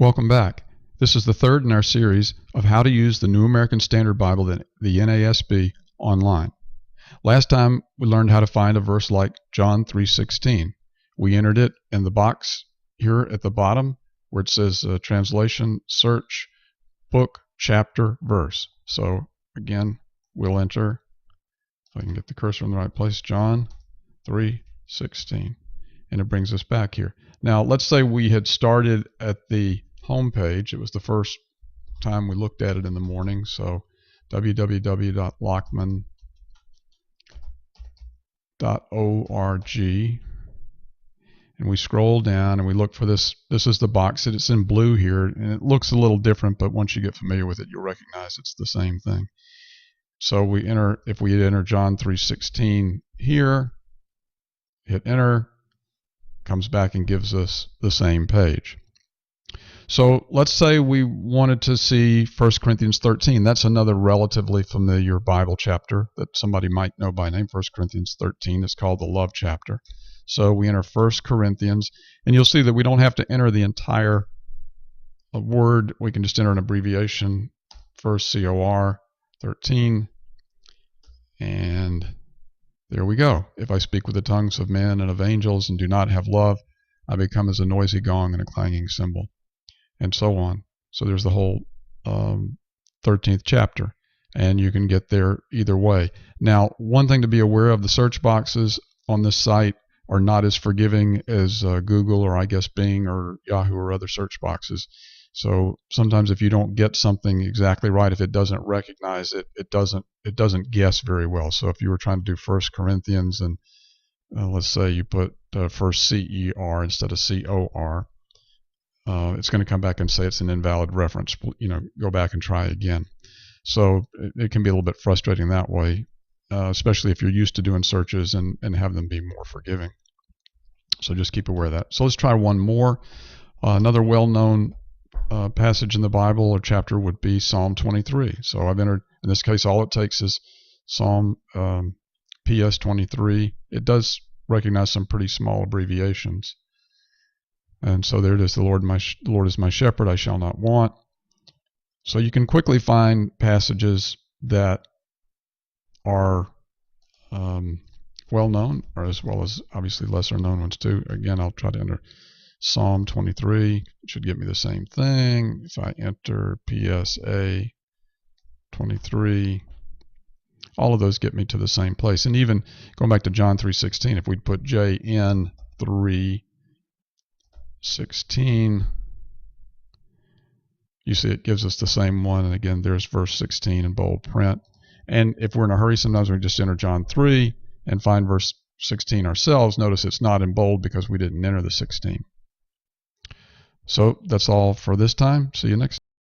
Welcome back. This is the third in our series of how to use the New American Standard Bible, the NASB, online. Last time we learned how to find a verse like John 3:16. We entered it in the box here at the bottom where it says translation, search, book, chapter, verse. So again, we'll enter, if I can get the cursor in the right place, John 3:16. And it brings us back here. Now, let's say we had started at the home page. It was the first time we looked at it in the morning. So www.lockman.org. And we scroll down and we look for this. This is the box. It's in blue here, and it looks a little different, but once you get familiar with it, you'll recognize it's the same thing. So we enter, if we enter John 3:16 here, hit enter, comes back and gives us the same page. So let's say we wanted to see 1 Corinthians 13. That's another relatively familiar Bible chapter that somebody might know by name. 1 Corinthians 13 is called the love chapter. So we enter 1 Corinthians, and you'll see that we don't have to enter the entire word. We can just enter an abbreviation, 1 COR 13, and there we go. If I speak with the tongues of men and of angels and do not have love, I become as a noisy gong and a clanging cymbal, and so on. So there's the whole 13th chapter, and you can get there either way. Now, one thing to be aware of, the search boxes on this site are not as forgiving as Google or I guess Bing or Yahoo or other search boxes. So sometimes if you don't get something exactly right, if it doesn't recognize it, it doesn't guess very well. So if you were trying to do 1 Corinthians and let's say you put first CER instead of COR, it's going to come back and say it's an invalid reference. Go back and try again. So it can be a little bit frustrating that way, especially if you're used to doing searches and have them be more forgiving. So just keep aware of that. So let's try one more. Another well-known passage in the Bible or chapter would be Psalm 23. So I've entered, in this case, all it takes is Psalm PS 23. It does recognize some pretty small abbreviations. And so there it is. The Lord is my shepherd, I shall not want. So you can quickly find passages that are well known, or as well as obviously lesser known ones too. Again, I'll try to enter Psalm 23. It should give me the same thing. If I enter PSA 23, all of those get me to the same place. And even going back to John 3:16, if we'd put JN 3:16, you see it gives us the same one. And again, there's verse 16 in bold print. And if we're in a hurry, sometimes we just enter John 3 and find verse 16 ourselves. Notice it's not in bold because we didn't enter the 16. So that's all for this time. See you next time.